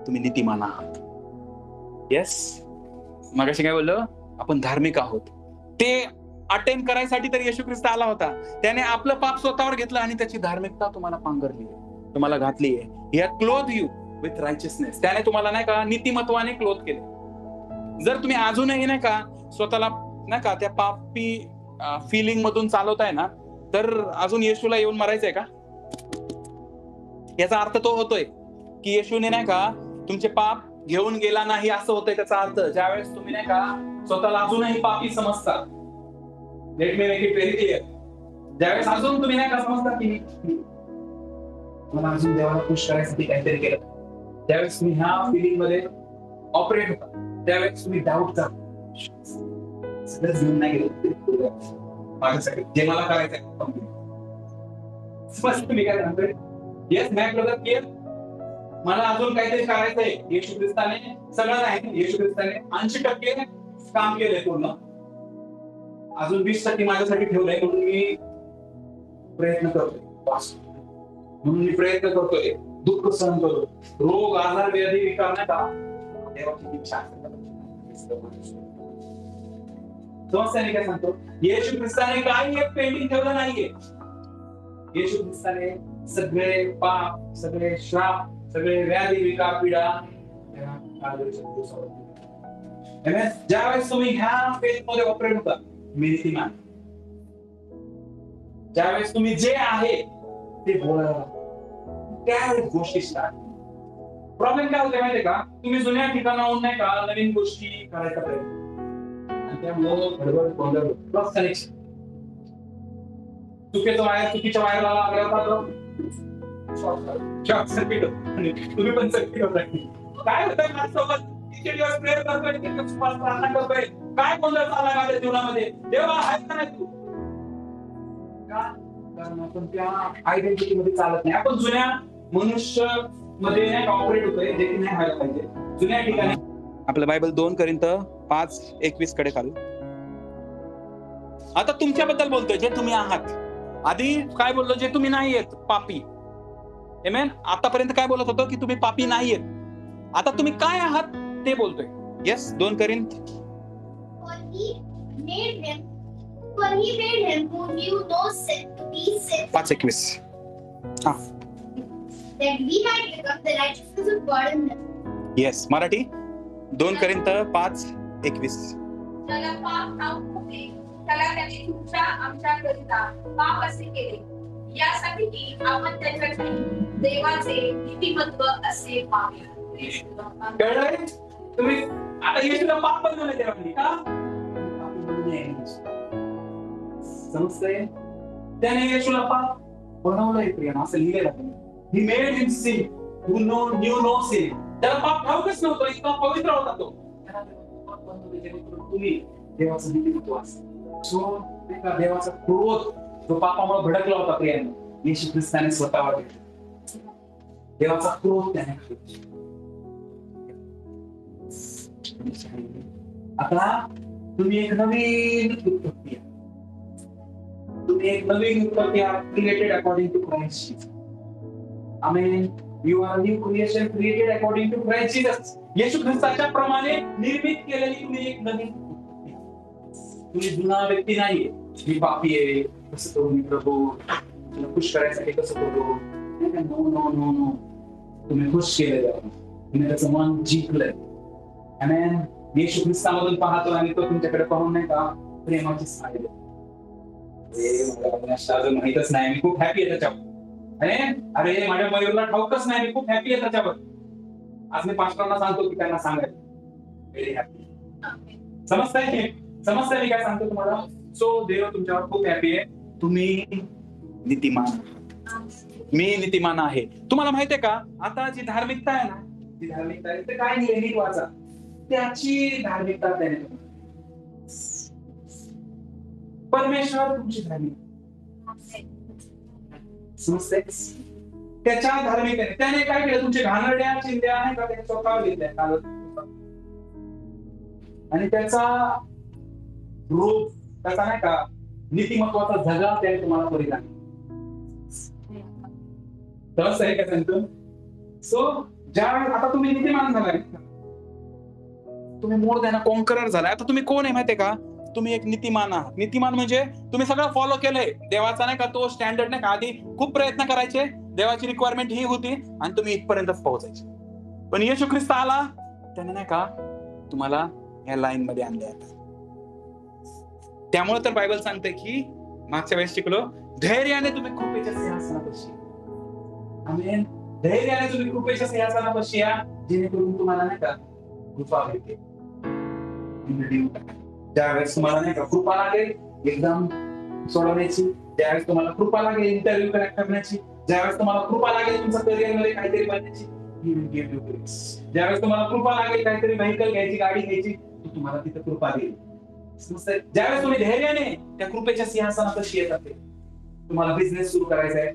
A: तुम्ही नीतिमान आहात. येस, मगाशी काय बोललो आपण? धार्मिक आहोत. ते अटेम्प्ट करायसाठी तर येशू ख्रिस्त आला होता. त्याने आपलं पाप स्वतःवर घेतलं आणि त्याची धार्मिकता तुम्हाला पांघरली, तुम्हाला घातली आहे. He has clothe you with righteousness. त्याने तुम्हाला नाही का नीतिमत्वाने क्लोथ केले. जर तुम्ही अजूनही नाही का स्वतःला नाही का त्या पापी फिलिंग मधून चालवताय ना, तर अजून येशूला येऊन मरायचंय का? याचा अर्थ तो होतोय की येशूने नाही का तुमचे पाप घेऊन गेला नाही, असं होतंय त्याचा अर्थ. ज्यावेळेस तुम्ही नाही का स्वतःला अजूनही पापी समजता, let me make it very clear, ज्यावेळेस अजून तुम्ही नाही का समजता की मला अजून देवाला खुश करायसाठी काहीतरी केलं, त्यावेळेस तुम्ही ह्या फिलिंग मध्ये ऑपरेट होता, त्यावेळेस तुम्ही डाऊट करता. सगळं घेऊन नाही गेलं माझ्यासाठी, जे मला करायचंय तुम्ही काय सांगतोय? येस मॅक ब्रदर क्लिअर, मला अजून काहीतरी करायचंय. येशू ख्रिस्ताने सगळं नाही, येशू ख्रिस्ताने 80% काम केलंय पूर्ण, अजून 20% माझ्यासाठी ठेवलंय. म्हणून मी प्रयत्न करतोय, म्हणून मी प्रयत्न करतोय, दुःख सहन करतो, रोग आजार व्याधी विकार नाही का देवाची इच्छा. समस्याने काय सांगतो? येशू ख्रिस्ताने काही एक पेंडिंग ठेवलं नाहीये. येशू ख्रिस्ताने सगळे पाप, सगळे श्राप, सगळे व्याधी विकार पीडा ज्यावेळेस तुम्ही ह्या फेथ मध्ये ऑपरेट होता, मी नीतिमान. ज्यावेळेस तुम्ही जे आहे ते बोलायला, त्यावेळेस गोष्टी स्टार्ट. प्रॉब्लेम काय होते माहितीये का? तुम्ही जुन्या ठिकाणाहून नाही का नवीन गोष्टी करायचा प्रयत्न, आणि त्यामुळे गडबड गोंधळ, क्रॉस कनेक्शन, चुकीच्या वायरला लागल्यावर शॉर्ट सर्किट तुम्ही पण सर्किट होता. काय होतं माझ्यासोबत? इतके दिवस प्रेयर करतोय, प्रार्थना करतोय, काय गोंधळ चाललाय माझ्या जीवनामध्ये? देवा आहे का नाही तू? का? कारण आपण त्या आयडेंटिटी मध्ये चालत नाही. आपण जुन्या मनुष्य मध्ये ऑपरेट होतोय, जे की नाही व्हायला पाहिजे. जुन्या ठिकाणी आपलं बायबल 2 कोरिंथ 5:21 कडे चालू. आता तुमच्याबद्दल बोलतोय, जे तुम्ही आहात. आधी काय बोललो? जे तुम्ही नाहीयेत, पापी. आमेन. आतापर्यंत काय बोलत होतो की तुम्ही पापी नाहीयेत. आता तुम्ही काय आहात ते बोलतोय. Yes, 2 Corinth 5:21. Yes, Marathi 2 Corinth 5:21.
B: त्याला पाप ठाऊक होते, त्याला त्याने तुमच्या आमच्याकरिता पाप असे केले, यासाठी की आपण त्याच्याकडे देवाचे नीतिमत्व असे पाहावे.
A: कळलंय? तुम्ही आता येशूला पाप बनवलंय देवाने का? समजतंय? त्याने येशूला पाप बनवलंय प्रिया, असं लिहिलेलं आहे. He made him sin who knew no sin. त्याला पाप ठाऊकच नव्हतं, इतका पवित्र होता तो. तुम्ही देवाचं नीतिमत्व असतं. सो देवाचा क्रोध जो पापामुळे भडकला होता प्रियाने, येशू ख्रिस्ताने स्वतःवर घेतला. देवाचा क्रोध त्याने खाल्ला. आता तुम्ही एक नवीन उत्पत्ती आहे. तुम्ही एक नवीन उत्पत्ती आहात, created according to Christ Jesus. Amen. You are new creation created according to Christ Jesus. Yeshu ख्रिस्ताच्या प्रमाणे निर्मित केलेली तुम्ही एक नवीन उत्पत्ती. तुम्ही जुना व्यक्ती नाहीये. मी पापी आहे, कसं करू मी प्रभू, तुला खुश करायसाठी कसं करू? नो नो नो नो, तुम्ही खुश केले, तुम्ही त्याचं मन जिंकलंय. आमेन. येशू ख्रिस्तामधून पाहतो आणि तो तुमच्याकडे पाहून नाही का प्रेमाची स्माईल. अजून माहितच नाही, मी खूप हॅपी आहे त्याच्यावर. अरे माझ्या मयूरला ठाऊकच नाही, मी खूप हॅपी आहे त्याच्यावर. आज मी पास्टरांना सांगतो की त्यांना सांगायचं व्हेरी हॅपी. समजताय मी काय सांगतो तुम्हाला? सो देव तुमच्यावर खूप हॅपी आहे. तुम्ही नीतिमान, मी नीतिमान आहे. तुम्हाला माहितीये का आता जी धार्मिकता आहे ना, ती धार्मिकता आहे ते काय नाही, नीट वाचा. त्याची धार्मिकता त्याने, परमेश्वर तुमची धार्मिकता समजते, त्याच्या धार्मिकतेने त्याने काय केलं, तुमचे घाणरड्या चिंध्या नाही का त्याने स्वतःवर घेतल्या कालच, आणि त्याचा रूप त्याचा नाही का नीतिमत्वाचा झगा त्याने तुम्हाला परिधान तसं आहे का सांगतो. सो ज्यावेळेस आता तुम्ही नीतिमान झालाय, तुम्ही मोर दॅन अ कॉन्करर झालाय. आता तुम्ही कोण आहे माहितीये का? तुम्ही एक नीतिमान आहात. नीतिमान म्हणजे तुम्ही सगळं फॉलो केलंय देवाचा नाही का तो स्टँडर्ड नाही का. आधी खूप प्रयत्न करायचे, देवाची रिक्वायरमेंट ही होती आणि तुम्ही इथपर्यंतच पोहोचायचे. पण येशू ख्रिस्त आला, त्याने नाही का तुम्हाला या लाईन मध्ये आणले आता. त्यामुळे तर बायबल सांगते की मागच्या वेळेस शिकलो, धैर्याने तुम्ही कृपेच्या सिंहासनापाशी, आमेन, धैर्याने तुम्ही कृपेच्या सिंहासनापाशी या, जेणेकरून तुम्हाला नाही का कृपा भेटेल. ज्यावेळेस तुम्हाला नाही का कृपा लागेल एकदम सोडवण्याची, ज्यावेळेस तुम्हाला कृपा लागेल इंटरव्ह्यू कनेक्ट करण्याची, ज्यावेळेस तुम्हाला कृपा लागेल तुमच्या करिअर मध्ये काहीतरी बनण्याची, ज्यावेळेस तुम्हाला कृपा लागेल काहीतरी व्हेकल घ्यायची, गाडी घ्यायची, तुम्हाला तिथे कृपा देईल. ज्यावेळेस तुम्ही धैर्याने त्या कृपेच्या सिंहासनापाशी येतात, तुम्हाला बिझनेस सुरू करायचा आहे,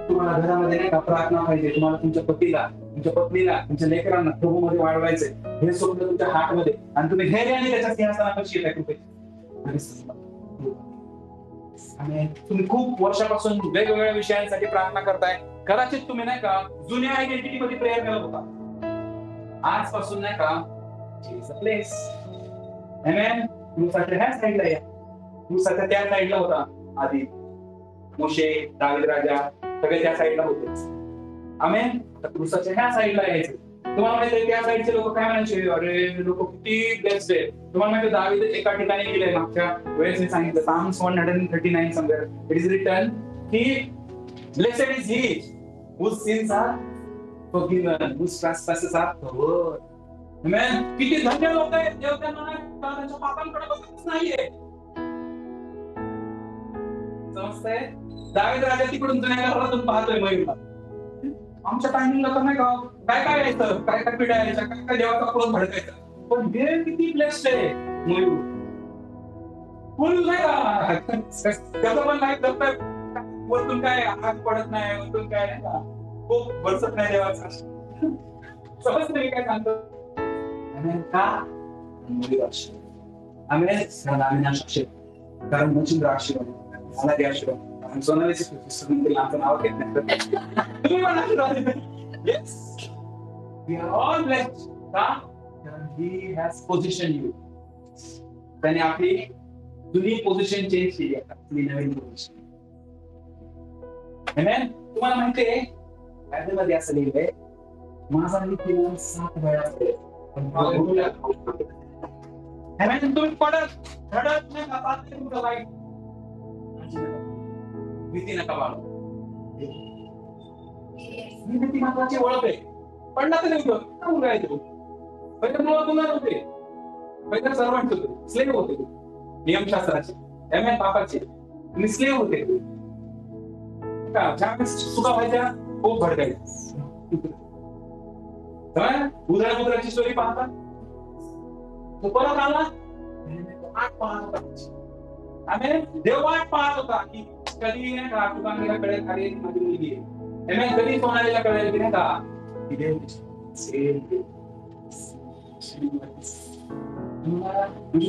A: तुम्हाला घरामध्ये नाही का प्रार्थना पाहिजे, तुम्हाला तुमच्या पतीला, तुमच्या पत्नीला, तुमच्या लेकरांना प्रभूमध्ये वाढवायचंय, हे स्वप्न तुमच्या हार्टमध्ये, आणि तुम्ही धैर्याने त्याच्या सिंहासनापाशी येताय कृपेच्या. आणि तुम्ही खूप वर्षापासून वेगवेगळ्या विषयांसाठी प्रार्थना करताय. कदाचित तुम्ही नाही का जुन्या आयडेंटिटी मध्ये प्रेयर करत होता, आजपासून नाही का प्लेस ह्या साईडला या, तुमचा त्या साईडला होता आधी, मोशे, दावीद राजा सगळे त्या साईडला होते. आमेन. तर क्रूसाच्या ह्या साईडला यायचं. तुम्हाला माहिती त्या साईडचे लोक काय म्हणायचे, अरे लोक किती ब्लेस्ड आहे. तुम्हाला माहिती दावीद एका ठिकाणी गेले, मागच्या वेळेस मी सांगितलं, Psalms 139 somewhere it is written की blessed is he whose sins are forgiven, whose trespasses are covered. आमेन. किती धन्य लोक आहेत, देव त्यांना त्यांच्या पापांकडे बघतच नाहीये. समजतंय? दावीद राजा तिकडून जुन्या घरातून पाहतोय मयूरला. आमच्या टायमिंगला तर नाही का काय काय यायचं, काय काय पिढ्या यायच्या, काय काय देवाचा क्रोध भडकायचा. पण हे किती ब्लेस्ड आहे मयूर, फुल नाही का त्याचं पण नाही जपतोय, वरतून काय आग पडत नाही, वरतून काय नाही का खूप बरसत नाही देवाचा. समजतं मी काय सांगतो? का आम्ही कारण म्हणजे द्राक्षी मला द्या आशीर्वाद. सोनालीची आमचं नाव घेत नाही. Yes, we are all blessed. का? He has positioned you. त्याने आपली जुनी पोझिशन चेंज केली आहे, आपली नवीन पोझिशन. Amen. तुम्हाला माहिती आहे बायबलमध्ये असं लिहिलंय, माझा नीतिमान 7 वेळा असेल. Amen. तुम्ही पडत धडत नाही का तुमचं वाईट भीती नका बाळगू. ही भीती महत्वाची ओळख आहे. पडला तर नाही मुलगा आहे तो. पहिले मुलं गुन्हा होते, पहिले सर्वंट होते, स्लेव्ह होते, नियमशास्त्राचे, एम पापाचे, तुम्ही स्लेव्ह होते. ज्यावेळेस चुका व्हायच्या खूप भडकायच्या. उदराची स्टोरी पाहता, तो परत आला, आठ पाहत होता. आम्ही देव वाट पाहत होता की कधी नाही का तुकांनीला कळेल अरे माझी मुलगी आहे, कधी सोनालीला कळेल की नाही का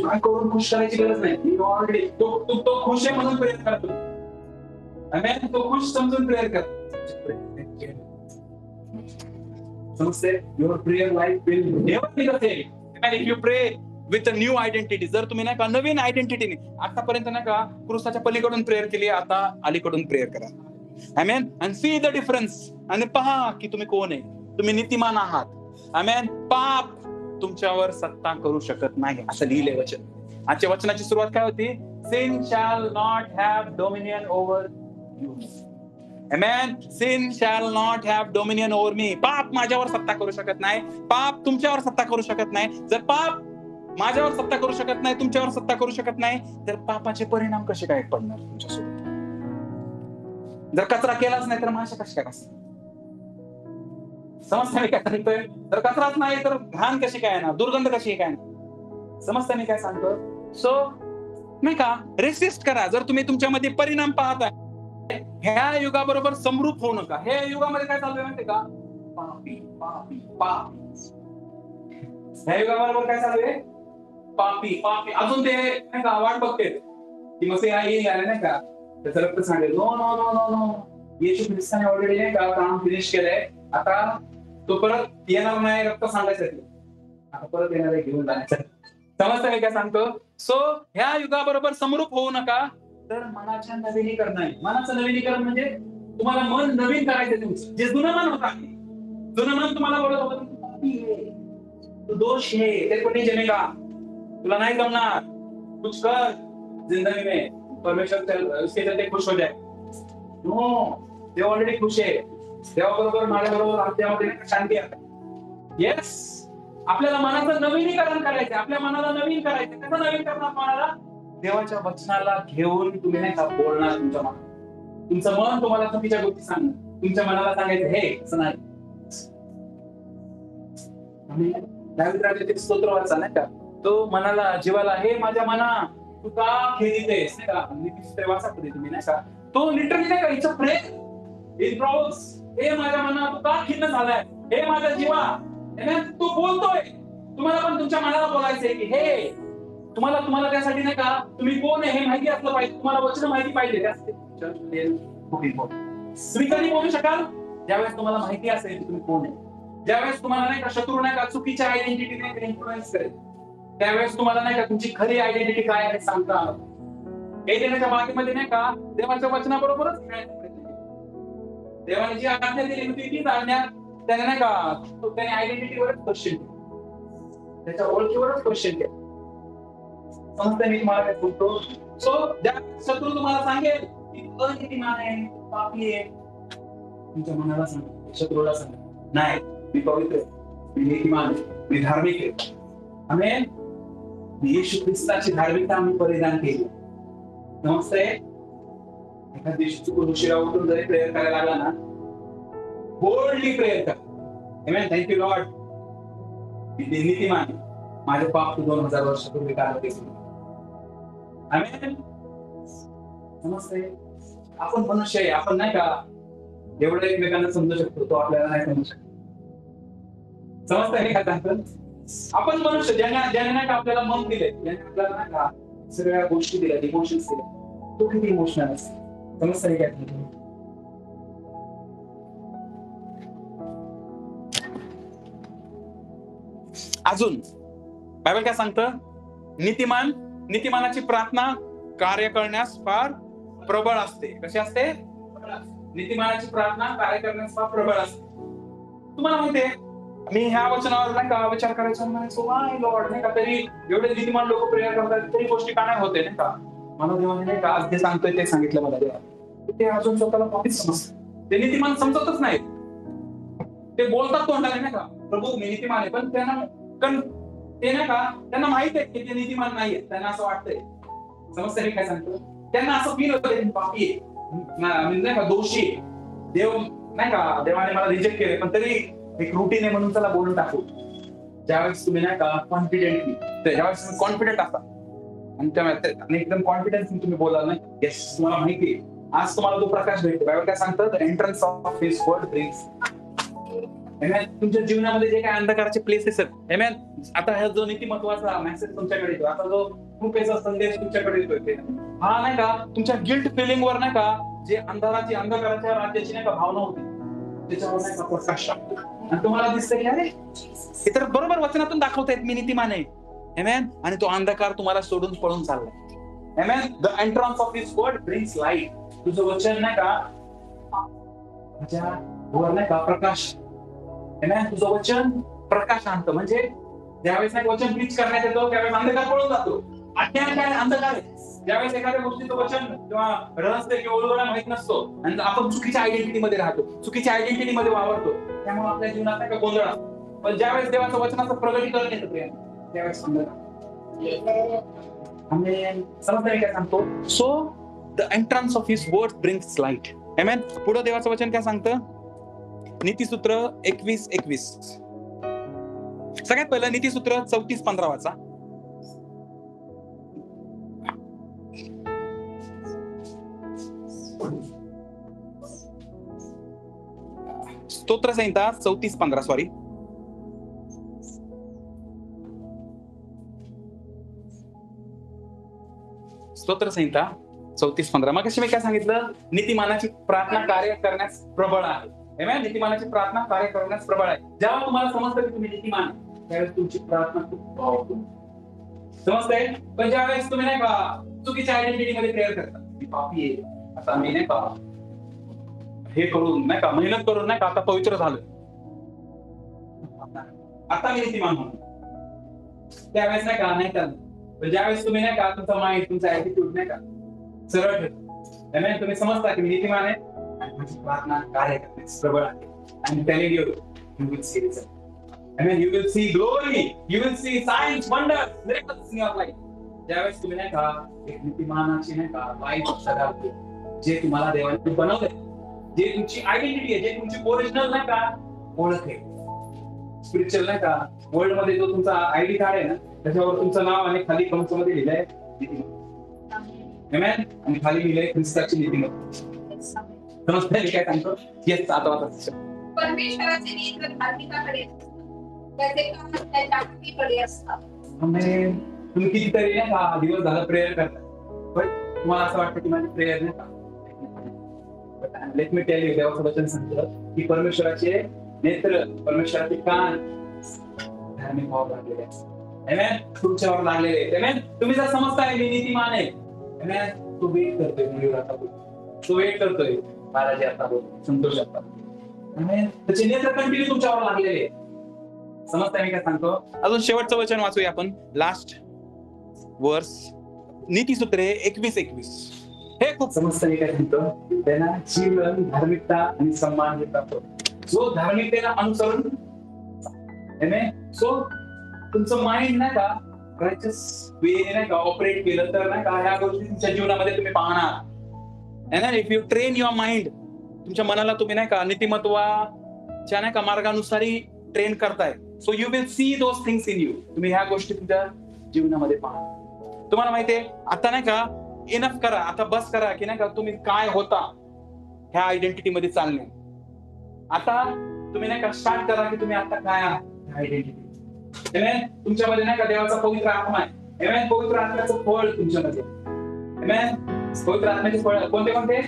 A: काय करून खुश करायची गरज नाही. ऑलरेडी तो खुश आहे म्हणून प्रेयर करतो, तो खुश समजून प्रेयर करतो. समजते? Your prayer life will never be the same if you प्रे विथ अ न्यू आयडेंटिटी. जर तुम्ही नाही का नवीन आयडेंटिटीने, आतापर्यंत नाही का क्रूसाच्या पलीकडून प्रेयर केली, आता अलीकडून प्रेयर करा. आमेन. अँड सी द डिफरन्स, आणि पहा की तुम्ही कोण आहे. तुम्ही नीतिमान आहात. आमेन. पाप तुमच्यावर सत्ता करू शकत नाही, असं लिहिलंय वचन. आजच्या वचनाची सुरुवात काय होती? Sin shall not have dominion over you. Amen. Sin shall not have dominion over me. पाप माझ्यावर सत्ता करू शकत नाही. पाप तुमच्यावर सत्ता करू शकत नाही. जर पाप माझ्यावर सत्ता करू शकत नाही, तुमच्यावर सत्ता करू शकत नाही, तर पापाचे परिणाम कसे काय पडणार तुमच्यासोबत? जर कचरा केलाच नाही तर माशा कशा काय असतात? समजतं मी काय सांगतोय? तर कचराच नाही तर घाण कशी काय येणार, दुर्गंध कशी काय येणार? समजतं मी काय सांगतो? सो नाही का, रेसिस्ट करा. जर तुम्ही तुमच्यामध्ये परिणाम पाहताय, ह्या युगाबरोबर समरूप होऊ नका. ह्या युगामध्ये काय चालू आहे माहितीये का? पापी पापी पापी. ह्या युगाबरोबर काय चालू आहे? पापी पापी. अजून ते नाही का वाट बघते की मग येईल नाही का, त्याचं रक्त सांगेल no no no no no, Yeshu ख्रिस्ताने ऑलरेडी नाही का काम फिनिश केलंय, आता तो परत येणार नाही रक्त सांगायसाठी, आता परत येणार आहे घेऊन जाण्यासाठी. समजतं मी काय सांगतो? सो ह्या युगाबरोबर समरूप होऊ नका, तर मनाच्या नवीनीकरण आहे. मनाचं नवीनीकरण म्हणजे तुम्हाला मन नवीन करायचं तुमचं. जे जुनं मन होतं, जुनं मन तुम्हाला बोलत होतं तू पापी आहे, तू दोष आहे, ते कोणी जमेगा, तुला नाही जमणार, कुछ कर जिंदगी में, परमेश्वर उसके चलते खुश हो जाए. नो, ते ऑलरेडी खुश आहे. देवाबरोबर माझ्याबरोबर आमच्यामध्ये शांती आहे. येस, आपल्याला मनाचं नवीनीकरण करायचं, आपल्या मनाला नवीन करायचं. कसं नवीन करणार मनाला? देवाच्या वचनाला घेऊन तुम्ही नाही का बोलणार तुमच्या मनात. तुमचं मन तुम्हाला चुकीच्या गोष्टी सांगणार, तुमच्या मनाला सांगायचं हे असं नाही. दाविदाचे स्तोत्र वाचा नाही का, तो मनाला जीवाला, हे माझ्या मना तू का खेळतेस नाही का, नीती वाचा कधी तुम्ही नाही का, तो लिटरली नाही का इट्स अ प्रेयर इन प्रॉब्स. हे माझ्या मना तू का खिन्न झालाय, हे माझ्या जीवा, तू बोलतोय. तुम्हाला पण तुमच्या मनाला बोलायचंय की हे तुम्हाला त्यासाठी नाही का तुम्ही कोण आहे हे माहिती असलं पाहिजे, तुम्हाला वचन माहिती पाहिजे. तुम्ही कधी बोलू शकाल? ज्यावेळेस तुम्हाला माहिती असेल की तुम्ही कोण आहे. ज्यावेळेस तुम्हाला नाही का शत्रू नाही का चुकीच्या आयडेंटिटी नाही इन्फ्लुएन्स करेल, त्यावेळेस तुम्हाला नाही का तुमची खरी आयडेंटिटी काय आहे सांगता आलं. हे देण्याच्या बागेमध्ये नाही का देवाच्या वचनाबरोबरच खेळायचा प्रयत्न केला. देवाने जी आज्ञा दिली होती तीच आज्ञा त्याने नाही का त्याने आयडेंटिटीवरच क्वेश्चन केलं, त्याच्या ओळखीवरच क्वेश्चन केलं. समजतं मी तुम्हाला काय बोलतो? सो ज्या शत्रू तुम्हाला सांगेल की अनितीमान आहे, पापी आहे, तुमच्या मनाला सांगा, शत्रूला सांगा नाही मी पवित्र आहे, मी नीतिमान आहे, मी धार्मिक आहे. आमेन. येशू ख्रिस्ताची धार्मिकता आम्ही परिधान केली. नमस्ते. एखाद्या दिवशी चुकून उशिरा उठून जरी प्रेयर करायला लागला ना, बोल्डली प्रेयर कर. आमेन. थँक्यू लॉर्ड, मी नीतिमान आहे, माझे पाप तू 2000 वर्षापूर्वी काढले केले. आमेन. नमस्ते. आपण मनुष्य आहे, आपण नाही का एवढं एकमेकांना समजू शकतो, तो आपल्याला नाही समजू शकतो. समजतंय काय सांगतो? आपण मनुष्य, ज्याने नाही का आपल्याला मन दिले, ज्याने आपल्याला नाही का सगळ्या गोष्टी दिल्या, इमोशन्स दिले, तो किती इमोशनल असतो. समजतंय काय सांगतो? अजून बायबल काय सांगतं? नीतिमानाची प्रार्थना कार्य करण्यास फार प्रबळ असते. कशी असते? नीतिमानाची प्रार्थना कार्य करण्यास फार प्रबळ असते. तुम्हाला माहितीये, मी ह्या वचनावर नाही का विचार करायचा, नाही लॉर्ड नाही का, तरी एवढे नीतिमान लोक प्रेयर करतात तरी गोष्टी का नाही होते नाही का. मला देवाने नाही का आज जे सांगतोय ते सांगितलं मला देवा, ते अजून स्वतःला पापीच समजतं. ते नीतिमान समजतच नाही. ते बोलतात तोंडाने नाही का प्रभू मी नीतिमान आहे, पण ते नाही का त्यांना माहित आहे की ते नीतिमान नाहीये. त्यांना असं वाटतंय. समजतं काय सांगतो? त्यांना असं फील होतं पापी आहे, नाही का दोषी आहे, देव नाही का देवाने मला रिजेक्ट केले, पण तरी एक रुटीन आहे म्हणून त्याला बोलून टाकू. ज्यावेळेस तुम्ही नाही का कॉन्फिडेंटली, ज्यावेळेस तुम्ही कॉन्फिडेंट असता आणि एकदम कॉन्फिडन्स तुम्ही बोलाल नाही, येस तुम्हाला माहिती आहे आज तुम्हाला तो प्रकाश भेटतो. बायबल काय सांगतं? The entrance of his word brings. तुमच्या जीवनामध्ये जे काही अंधकाराचे प्लेसेस आहेत, आमेन, आता हा जो नीतिमत्वाचा मेसेज तुमच्याकडे येतो, आता जो कृपेचा संदेश तुमच्याकडे येतोय, हा नाही का तुमच्या गिल्ट फिलिंग वर नाही का जे अंधकाराच्या राज्याची नाही का भावना होती, त्याच्यावर नाही का प्रकाश टाकतो आणि तुम्हाला दिसतं की अरे हे तर बरोबर वचनातून दाखवतायत मी नीतिमान आहे. आमेन. आणि तो अंधकार तुम्हाला सोडून पळून चाललाय. Amen. The entrance of his word brings light. तुझं वचन नाही का माझ्या वर नाही का प्रकाश, तुझं वचन प्रकाश आणतं. म्हणजे ज्यावेळेस नाही वचन प्रीच करण्यात येतो त्यावेळेस अंधकार पळून जातो. अज्ञान काय? अंधकार आहे. ज्यावेळेस एखाद्या गोष्टीचं वचन किंवा रहस्य किंवा उलगडा माहित नसतो आणि आपण चुकीच्या आयडेंटिटी मध्ये राहतो, चुकीच्या आयडेंटिटी मध्ये वावरतो, त्यामुळे आपल्या जीवनात नाही का गोंधळ असतो. पण ज्यावेळेस देवाचं वचनाचं प्रगतीकरण येतं त्यावेळेस समजलं समजता काय सांगतो. So the entrance of his word brings light. Amen. पुढे देवाचं वचन काय सांगतं, नीतिसूत्र 21:21. सगळ्यात पहिलं नीतिसूत्र 34:15 वाचा. स्तोत्र संहिता 34:15 सॉरी. स्तोत्र संहिता 34:15. मग कशी मी काय सांगितलं, नीतिमानाची प्रार्थना कार्य करण्यास प्रबळ आहे. आमेन. नीतिमानाची प्रार्थना कार्य करण्यास प्रबळ आहे. जेव्हा तुम्हाला समजतं की तुम्ही नीतिमान त्यावेळेस तुमची प्रार्थना खूप पॉवरफुल समजते. पण ज्यावेळेस तुम्ही नाही का चुकीच्या आयडेंटिटी मध्ये प्रेयर करता, मी पापी आहे, आता मी नाही का हे करून नाही का मेहनत करून नाही का आता पवित्र झालोय, आता मी नीतिमान म्हणून, त्यावेळेस नाही का नाही चालत. पण ज्यावेळेस तुम्ही नाही का तुमचा माइंड तुमचा ऍटिट्यूड नाही का सरळ ठेवतो, तुम्ही समजता की मी नीतिमान आहे आणि माझी प्रार्थना कार्य करण्यास प्रबळ आहे. आणि त्याने you will see result. Amen. You will see glory. You will see signs, wonders, miracles in your life. ज्यावेळेस तुम्ही नाही का एक नीतिमानाची नाही का लाईफ जगाल, जे तुम्हाला देवाने बनवलंय, जे तुमची आयडेंटिटी आहे, जे तुमची ओरिजिनल नाही का ओळख आहे, स्पिरिच्युअल नाही का वर्ल्ड मध्ये जो तुमचा आयडी कार्ड आहे ना, त्याच्यावर तुमचं नाव आणि खाली कंस मध्ये लिहिलंय आमेन. आणि खाली लिहिलंय ख्रिस्ताची नीतिमत्ता. समजतंय मी काय सांगतो. येस आता
B: परमेश्वराचे नेत्र धार्मिकाकडे त्याचे काम त्याच्या भक्तीकडे असतात.
A: आमेन. तुम्ही कितीतरी नाही का दिवस झाला प्रेयर करता, पण तुम्हाला असं वाटतं की माझी प्रेयर नाही का. लेट मी टेल यू, देवाचं वचन सांगतं की परमेश्वराचे नेत्र, परमेश्वराचे कान धार्मिक भाव लागलेले आहेत. आमेन. तुमच्यावर लागलेले आहेत. आमेन. तुम्ही जर समजताय मी नीतिमान आहे, आमेन, तो वेट करतोय मुलीवर आता बोल, तो वेट करतोय बालाजी आता बोल, संतोष आता बोल. आमेन. त्याचे नेत्र कंटिन्यू तुमच्यावर लागलेले आहेत. समजताय मी काय सांगतो. अजून शेवटचं वचन वाचूया आपण, लास्ट वर्स, नीतिसूत्रे 21:21. हे खूप समजतं मी काय सांगतो. त्यांना जीवन, धार्मिकता आणि सन्मान हे प्राप्त होतो जो धार्मिकतेला अनुसरून. सो तुमचं माइंड नाही का रायचस वे नाही का ऑपरेट केलं तर नाही का ह्या गोष्टी तुमच्या जीवनामध्ये तुम्ही पाहणार. If you train your mind, तुमच्या मनाला तुम्ही नाही का नीतिमत्वाच्या नाही का मार्गानुसारी ट्रेन करताय, so you will see those things in you. तुम्ही ह्या गोष्टी तुमच्या जीवनामध्ये पाहा. तुम्हाला माहितीये आता नाही का इनफ करा, आता बस करा की नाही का तुम्ही काय होता ह्या आयडेंटिटी मध्ये चालणे. आता तुम्ही नाही का स्टार्ट करा की तुम्ही आता काय आहात आयडेंटिटी. तुमच्यामध्ये नाही का देवाचा पवित्र आत्मा आहे. आमेन. पवित्र आत्म्याचं फळ तुमच्यामध्ये. आमेन. पवित्र आत्म्याचे फळ कोणते कोणते.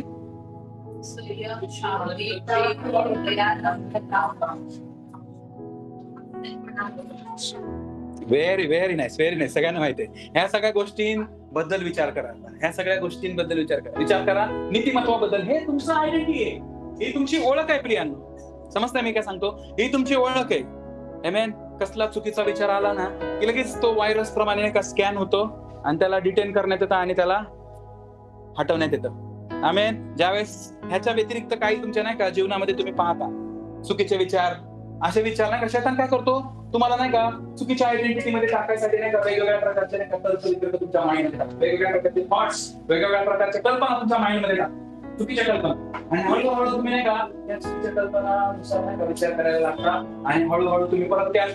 A: Very very nice, very nice. सगळ्यांना माहिती आहे. ह्या सगळ्या गोष्टींबद्दल विचार करा. ह्या सगळ्या गोष्टींबद्दल विचार करा. नीतिमत्वाबद्दल. हे तुमचं आयडेंटिटी आहे, ही तुमची ओळख आहे प्रियांनो. समजताय मी काय सांगतो. ही तुमची ओळख आहे. आमेन. कसला चुकीचा विचार आला ना की लगेच तो व्हायरस प्रमाणे का स्कॅन होतो आणि त्याला डिटेन करण्यात येतं आणि त्याला हटवण्यात येतं. आमेन. ज्यावेळेस ह्याच्या व्यतिरिक्त काही तुमच्या नाही का जीवनामध्ये तुम्ही पाहता चुकीचे विचार, असे विचार नाही का शैतान काय करतो, तुम्हाला नाही का चुकीच्या आयडेंटिटी मध्ये टाकायसाठी नाही का वेगवेगळ्या प्रकारचे नाही का कल्पना तुमच्या माइंड मध्ये टाकतो, वेगवेगळ्या प्रकारचे थॉट्स, वेगवेगळ्या प्रकारच्या कल्पना तुमच्या माइंड मध्ये टाकतो, चुकीच्या कल्पना. आणि हळूहळू तुम्ही नाही का या चुकीच्या कल्पनानुसार नाही का विचार करायला लागता आणि हळूहळू तुम्ही परत त्या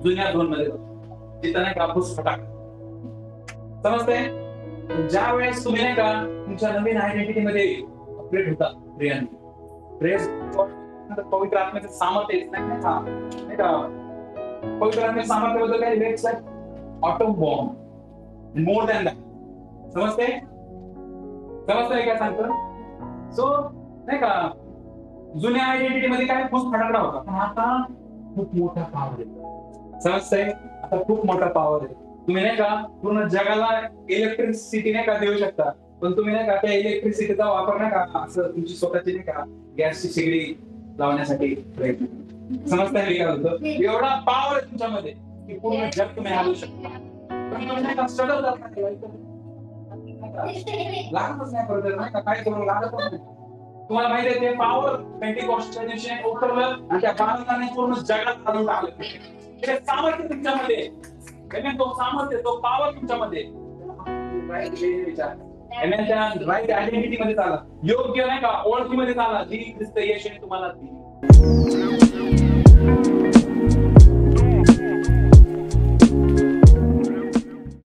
A: जुन्या झोन मध्ये जातो तिथं नाही का फटाक. समजतंय. ज्या वेळेस तुम्ही नाही का तुमच्या नवीन आयडेंटिटी मध्ये अपडेट होता प्रेस पवित्र आत्म्याचं सामर्थ्य नाही का. पवित्र आत्म्याच्या सामर्थ्याबद्दल काय लिहायच auto bomb more than that. समजतंय काय सांगतो. सो नाही का जुन्या आयडेंटिटी मध्ये काय खूप फटाकडा होता, पण आता खूप मोठा पॉवर आहे. समजतंय. आता खूप मोठा पॉवर आहे. तुम्ही नाही का पूर्ण जगाला इलेक्ट्रिसिटी नाही का देऊ शकता, पण तुम्ही नाही का त्या इलेक्ट्रिसिटीचा वापर नाही का असं तुमची स्वतःची नाही का गॅसची शेगडी लावण्यासाठी प्रयत्न. समजताय मी काय होतं. एवढा पॉवर आहे तुमच्यामध्ये की पूर्ण जग तुम्ही हलवू शकता. पण तुम्ही नाही का स्ट्रगल करता लागतच नाही brother, नाही का? काय करू लागतच नाही. तुम्हाला माहिती आहे ते पॉवर पेंटिकॉस्टच्या दिवशी उतरलं आणि त्या बालकाने पूर्ण जगात घालून टाकलं. ते सामर्थ्य तुमच्यामध्ये आहे. Amen. तो सामर्थ्य, तो पॉवर तुमच्यामध्ये आहे. Amen. त्या राईट आयडेंटिटी मध्ये चाला, योग्य नाही का ओळखीमध्ये चाला, जी ख्रिस्त येशूने तुम्हाला दिली.